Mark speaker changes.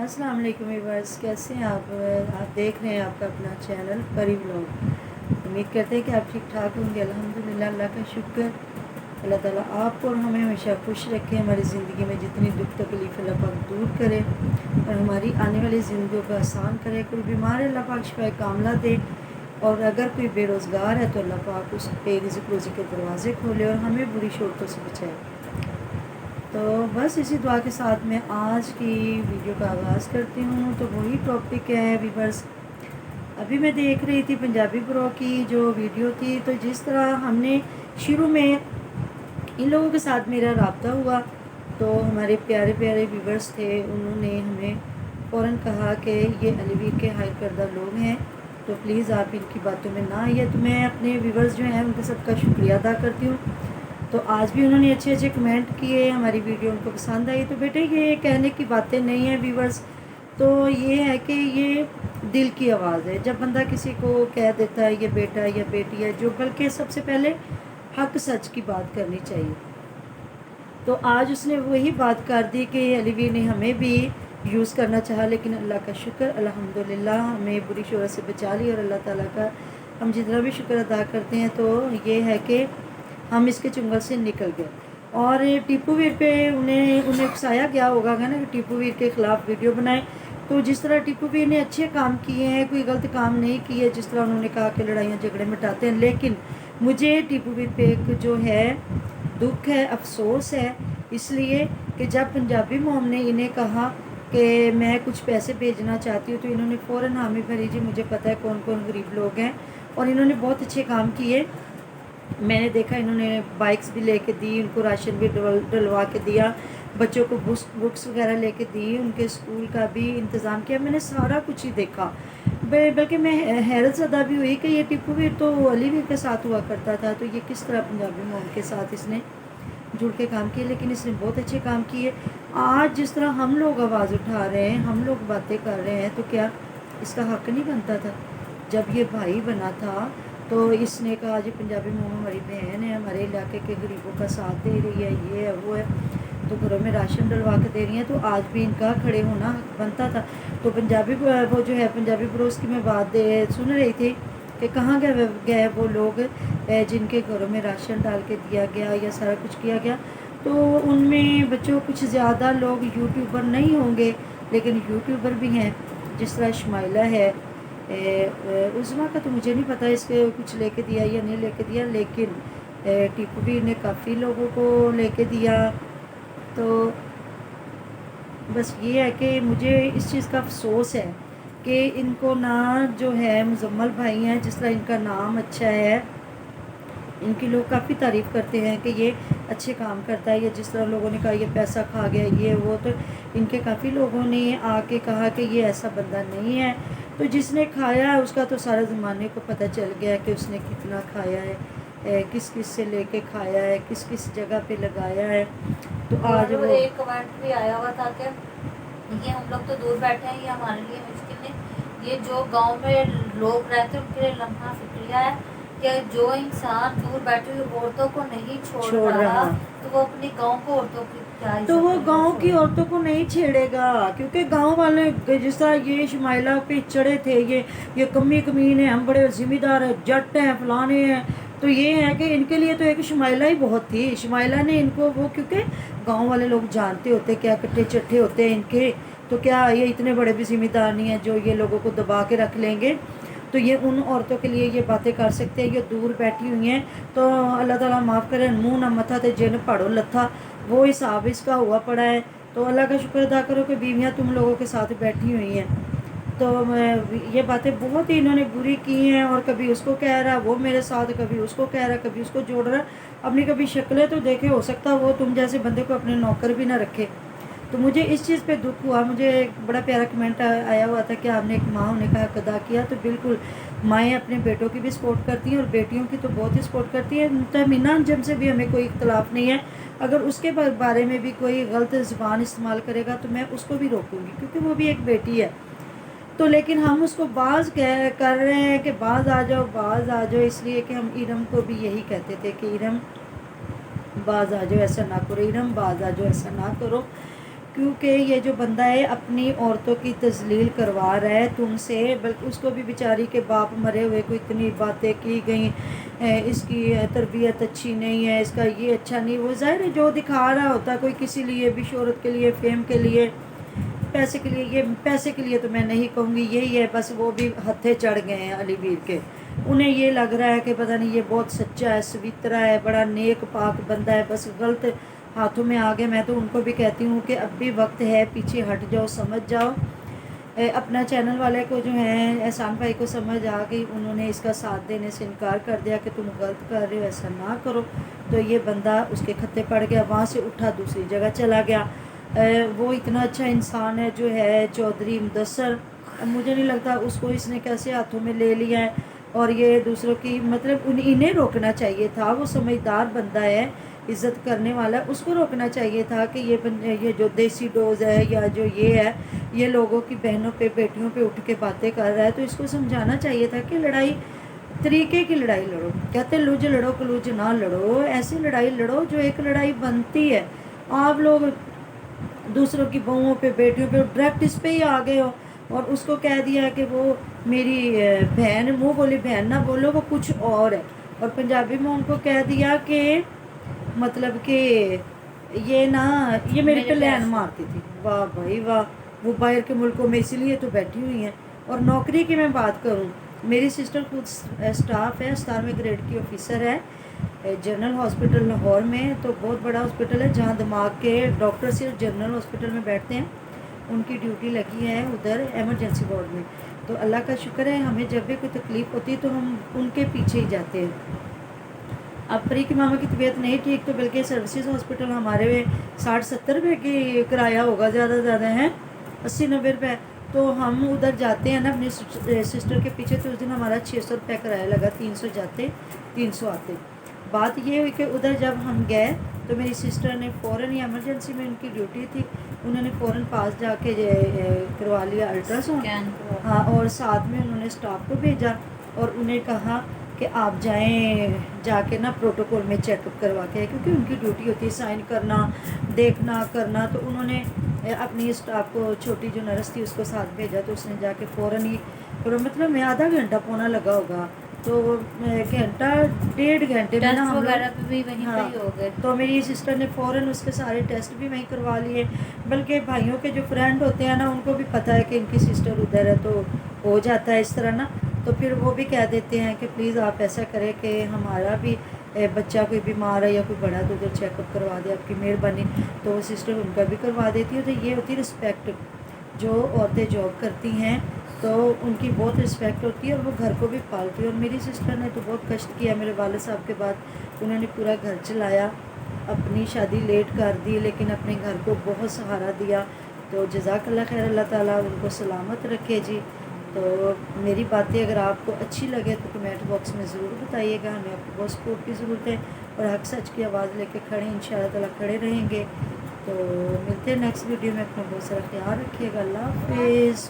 Speaker 1: अस्सलाम वालेकुम व्यूअर्स, कैसे हैं आप देख रहे हैं आपका अपना चैनल परी व्लॉग। उम्मीद करते हैं कि आप ठीक ठाक होंगे। अल्हम्दुलिल्लाह, अल्लाह का शुक्र। अल्लाह ताला आपको और हमें हमेशा खुश रखे, हमारी ज़िंदगी में जितनी दुख तकलीफ़ अल्लाह पाक दूर करे और हमारी आने वाली ज़िंदगी को आसान करे। कोई बीमार है अल्लाह पाक शिफाए कामला दे, और अगर कोई बेरोज़गार है तो अल्लाह पाक उस पे रिज़्क़ रोज़ी के दरवाज़े खोले और हमें बुरी शोरतों से बचाए। तो बस इसी दुआ के साथ मैं आज की वीडियो का आगाज़ करती हूँ। तो वही टॉपिक है व्यूअर्स, अभी मैं देख रही थी पंजाबी प्रो की जो वीडियो थी। तो जिस तरह हमने शुरू में इन लोगों के साथ मेरा रब्ता हुआ, तो हमारे प्यारे प्यारे व्यूअर्स थे, उन्होंने हमें फ़ौरन कहा कि ये अलीवीर के हायर करदा लोग हैं, तो प्लीज़ आप इनकी बातों में ना आइए। तो मैं अपने व्यूअर्स जो हैं उनके सबका शुक्रिया अदा करती हूँ। तो आज भी उन्होंने अच्छे अच्छे कमेंट किए, हमारी वीडियो उनको पसंद आई। तो बेटे ये कहने की बातें नहीं हैं व्यूअर्स, तो ये है कि ये दिल की आवाज़ है। जब बंदा किसी को कह देता है ये बेटा या बेटी है, जो बल्कि सबसे पहले हक सच की बात करनी चाहिए। तो आज उसने वही बात कर दी कि अलीवीर ने हमें भी यूज़ करना चाहा, लेकिन अल्लाह का शुक्र अल्हम्दुलिल्लाह हमें बुरी शोहरत से बचा ली। और अल्लाह ताला का हम जितना भी शुक्र अदा करते हैं, तो ये है कि हम इसके चुंगल से निकल गए। और टीपू वीर पे उन्हें उकसाया गया होगा ना कि टीपू वीर के ख़िलाफ़ वीडियो बनाए। तो जिस तरह टीपू वीर ने अच्छे काम किए हैं, कोई गलत काम नहीं किए, जिस तरह उन्होंने कहा कि लड़ाइयाँ झगड़े मिटाते हैं, लेकिन मुझे टीपू वीर पे एक जो है दुख है, अफसोस है, इसलिए कि जब पंजाबी मॉम ने इन्हें कहा कि मैं कुछ पैसे भेजना चाहती हूँ, तो इन्होंने फ़ौरन हामी भरी। जी मुझे पता है कौन कौन गरीब लोग हैं, और इन्होंने बहुत अच्छे काम किए। मैंने देखा इन्होंने बाइक्स भी लेके दी, उनको राशन भी डलवा के दिया, बच्चों को बुक्स वगैरह लेके दी, उनके स्कूल का भी इंतज़ाम किया। मैंने सारा कुछ ही देखा, बल्कि मैं हैरत ज़दा भी हुई कि ये टीपू वीर तो अलीवीर के साथ हुआ करता था, तो ये किस तरह पंजाबी मॉम के साथ इसने जुड़ के काम किए। लेकिन इसने बहुत अच्छे काम किए। आज जिस तरह हम लोग आवाज़ उठा रहे हैं, हम लोग बातें कर रहे हैं, तो क्या इसका हक नहीं बनता था? जब ये भाई बना था तो इसने कहा जी पंजाबी मॉम हमारी बहन है, हमारे इलाके के गरीबों का साथ दे रही है, ये है वो है, तो घरों में राशन डलवा के दे रही हैं, तो आज भी इनका खड़े होना हक बनता था। तो पंजाबी वो जो है पंजाबी पड़ोस की मैं बात सुन रही थी कि कहाँ गए वो लोग जिनके घरों में राशन डाल के दिया गया या सारा कुछ किया गया। तो उनमें बच्चों कुछ ज़्यादा लोग यूट्यूबर नहीं होंगे, लेकिन यूट्यूबर भी हैं, जिस तरह शमाइला है। उज़मा का तो मुझे नहीं पता इसके कुछ लेके दिया या नहीं लेके दिया, लेकिन टीपू वीर ने काफ़ी लोगों को लेके दिया। तो बस ये है कि मुझे इस चीज़ का अफसोस है कि इनको ना जो है मुजम्मल भाई हैं, जिस तरह इनका नाम अच्छा है, इनकी लोग काफ़ी तारीफ़ करते हैं कि ये अच्छे काम करता है, या जिस तरह लोगों ने कहा ये पैसा खा गया ये वो, तो इनके काफ़ी लोगों ने आके कहा कि ये ऐसा बंदा नहीं है। तो जिसने खाया है उसका तो सारे ज़माने को पता चल गया कि उसने कितना खाया है, किस किस से लेके खाया है, किस किस जगह पे लगाया है। तो आज वो
Speaker 2: एक कमेंट भी आया हुआ था कि ये हम लोग तो दूर बैठे हैं, ये हमारे लिए मुश्किल नहीं, ये जो गांव में लोग रहते हैं उनके लिए लम्हा फिक्रिया है कि जो इंसान दूर बैठे हुए औरतों को नहीं छोड़ रहा, तो वो अपने गांव को औरतों की
Speaker 1: तो वो गांव की औरतों को नहीं छेड़ेगा, क्योंकि गांव वाले जिस तरह ये शमाइला पे चढ़े थे, ये कमी कमीन है, हम बड़े ज़िम्मेदार हैं, जट हैं, फलाने हैं। तो ये है कि इनके लिए तो एक शमाइला ही बहुत थी। शमाइला ने इनको वो, क्योंकि गांव वाले लोग जानते होते क्या कट्टे चट्टे होते हैं इनके, तो क्या ये इतने बड़े भी ज़िम्मेदार नहीं हैं जो ये लोगों को दबा के रख लेंगे। तो ये उन औरतों के लिए ये बातें कर सकते हैं, ये दूर बैठी हुई हैं। तो अल्लाह ताला माफ़ करे, मुँह ना मथा ते जिन पढ़ो लथा, वो हिसाब इसका हुआ पड़ा है। तो अल्लाह का शुक्र अदा करो कि बीवियाँ तुम लोगों के साथ बैठी हुई हैं। तो ये बातें बहुत ही इन्होंने बुरी की हैं, और कभी उसको कह रहा वो मेरे साथ, कभी उसको कह रहा, कभी उसको जोड़ रहा। अपनी कभी शक्लें तो देखे, हो सकता वो तुम जैसे बंदे को अपने नौकर भी ना रखे। तो मुझे इस चीज़ पे दुख हुआ। मुझे एक बड़ा प्यारा कमेंट आया हुआ था कि आपने एक माँ होने का हक अदा किया। तो बिल्कुल माएँ अपने बेटों की भी सपोर्ट करती हैं, और बेटियों की तो बहुत ही सपोर्ट करती हैं। तहमीना अंजम से भी हमें कोई इख्तलाफ नहीं है। अगर उसके बारे में भी कोई गलत ज़ुबान इस्तेमाल करेगा तो मैं उसको भी रोकूँगी, क्योंकि वो भी एक बेटी है। तो लेकिन हम उसको बाज़ कर रहे हैं कि बाज़ आ जाओ, बाज़ आ जाओ, इसलिए कि हम इरम को भी यही कहते थे कि इरम बाज़ आ जाओ, ऐसा ना करो, इरम बाज़ आ जाओ, ऐसा ना करो। کیونکہ یہ جو بندہ ہے اپنی عورتوں کی تذلیل کروا رہا ہے تم سے، بلکہ اس کو بھی بیچاری کے باپ مرے ہوئے کو اتنی باتیں کی گئیں، اس کی تربیت اچھی نہیں ہے، اس کا یہ اچھا نہیں، وہ ظاہر ہے جو دکھا رہا ہوتا ہے کوئی کسی لیے بھی، شہرت کے لیے، فیم کے لیے، پیسے کے لیے، یہ پیسے کے لیے تو میں نہیں کہوں گی، یہی ہے بس وہ بھی ہتھے چڑھ گئے ہیں علی ویر کے، انہیں یہ لگ رہا ہے کہ پتہ نہیں یہ بہت سچا ہے، سویترا ہے، بڑا نیک پاک بندہ ہے، بس غلط ہاتھوں میں آ گئے۔ میں تو ان کو بھی کہتی ہوں کہ اب بھی وقت ہے، پیچھے ہٹ جاؤ، سمجھ جاؤ۔ اپنا چینل والے کو جو ہیں احسان بھائی کو سمجھ آ گئی، انہوں نے اس کا ساتھ دینے سے انکار کر دیا کہ تم غلط کر رہے ہو، ایسا نہ کرو، تو یہ بندہ اس کے خطے پڑ گیا، وہاں سے اٹھا دوسری جگہ چلا گیا۔ وہ اتنا اچھا انسان ہے جو ہے چودھری مدثر، مجھے نہیں لگتا اس کو اس نے کیسے ہاتھوں میں لے لیا ہے، اور یہ دوسروں کی مطلب انہیں روکنا چاہیے تھا، وہ سمجھدار بندہ ہے، عزت کرنے والا، اس کو روکنا چاہیے تھا کہ یہ جو دیسی ڈوز ہے یا جو یہ ہے، یہ لوگوں کی بہنوں پہ بیٹیوں پہ اٹھ کے باتیں کر رہا ہے، تو اس کو سمجھانا چاہیے تھا کہ لڑائی طریقے کی لڑائی لڑو، کہتے لوج لڑو کلوج نہ لڑو، ایسی لڑائی لڑو جو ایک لڑائی بنتی ہے۔ آپ لوگ دوسروں کی بہوؤں پہ بیٹیوں پہ ڈائریکٹ اس پہ ہی آ گئے ہو، اور اس کو کہہ دیا کہ وہ میری بہن، منہ بولی بہن نہ بولو، وہ کچھ اور ہے، اور پنجابی میں ان کو کہہ دیا کہ مطلب کہ یہ یہ میرے پہ لین مارتی تھی۔ واہ بھائی واہ، وہ باہر کے ملکوں میں اسی لیے تو بیٹھی ہوئی ہیں۔ اور نوکری کی میں بات کروں، میری سسٹر خود اسٹاف ہے، 17ویں گریڈ کی آفیسر ہے جنرل ہاسپٹل لاہور میں، تو بہت بڑا ہاسپٹل ہے جہاں دماغ کے ڈاکٹر صرف جنرل ہاسپٹل میں بیٹھتے ہیں، ان کی ڈیوٹی لگی ہے ادھر ایمرجنسی وارڈ میں۔ تو اللہ کا شکر ہے، ہمیں جب بھی کوئی تکلیف ہوتی ہے تو ہم ان کے پیچھے ہی جاتے ہیں۔ اب پری کی ماما کی طبیعت نہیں ٹھیک، تو بلکہ سروسز ہاسپٹل ہمارے 60-70 روپے کی کرایہ ہوگا، زیادہ سے زیادہ ہیں 80-90 روپے، تو ہم ادھر جاتے ہیں نا اپنی سسٹر کے پیچھے، تو اس دن ہمارا 600 روپے کرایہ لگا، 300 جاتے 300 آتے۔ بات یہ ہوئی کہ ادھر جب ہم گئے تو میری سسٹر نے فوراً ہی ایمرجنسی میں ان کی ڈیوٹی تھی، انہوں نے فوراً پاس جا کے کروا لیا الٹرا ساؤنڈ، ہاں، اور ساتھ میں انہوں نے اسٹاف کو بھیجا اور انہیں کہا کہ آپ جائیں جا کے نا پروٹوکول میں چیک اپ کروا کے، کیونکہ ان کی ڈیوٹی ہوتی ہے سائن کرنا، دیکھنا کرنا، تو انہوں نے اپنی اسٹاف کو، چھوٹی جو نرس تھی اس کو ساتھ بھیجا، تو اس نے جا کے فوراً ہی، مطلب میں آدھا گھنٹہ پونا لگا ہوگا، تو گھنٹہ 1.5 گھنٹے میں نا ہم لوگ، ہاں، تو میری سسٹر نے فوراً اس کے سارے ٹیسٹ بھی وہیں کروا لیے، بلکہ بھائیوں کے جو فرینڈ ہوتے ہیں نا ان کو بھی پتہ ہے کہ ان کی سسٹر ادھر ہے، تو ہو جاتا ہے اس طرح نا، تو پھر وہ بھی کہہ دیتے ہیں کہ پلیز آپ ایسا کریں کہ ہمارا بھی بچہ کوئی بیمار ہے یا کوئی بڑا تو ادھر چیک اپ کروا دے، آپ کی مہربانی، تو وہ سسٹر ان کا بھی کروا دیتی ہے۔ تو یہ ہوتی ہے رسپیکٹ، جو عورتیں جاب کرتی ہیں تو ان کی بہت رسپیکٹ ہوتی ہے، اور وہ گھر کو بھی پالتی ہے، اور میری سسٹر نے تو بہت کشٹ کیا میرے والد صاحب کے بعد، انہوں نے پورا گھر چلایا، اپنی شادی لیٹ کر دی لیکن اپنے گھر کو بہت سہارا دیا، تو جزاک اللہ خیر، اللہ تعالیٰ ان کو سلامت رکھے جی۔ تو میری باتیں اگر آپ کو اچھی لگے تو کمنٹ باکس میں ضرور بتائیے گا، ہمیں آپ کو بہت سپورٹ کی ضرورت ہے، اور حق سچ کی آواز لے کے کھڑے ان شاء اللہ تعالیٰ کھڑے رہیں گے۔ تو ملتے ہیں نیکسٹ ویڈیو میں، اپنا بہت سارا خیال رکھیے گا، اللہ حافظ۔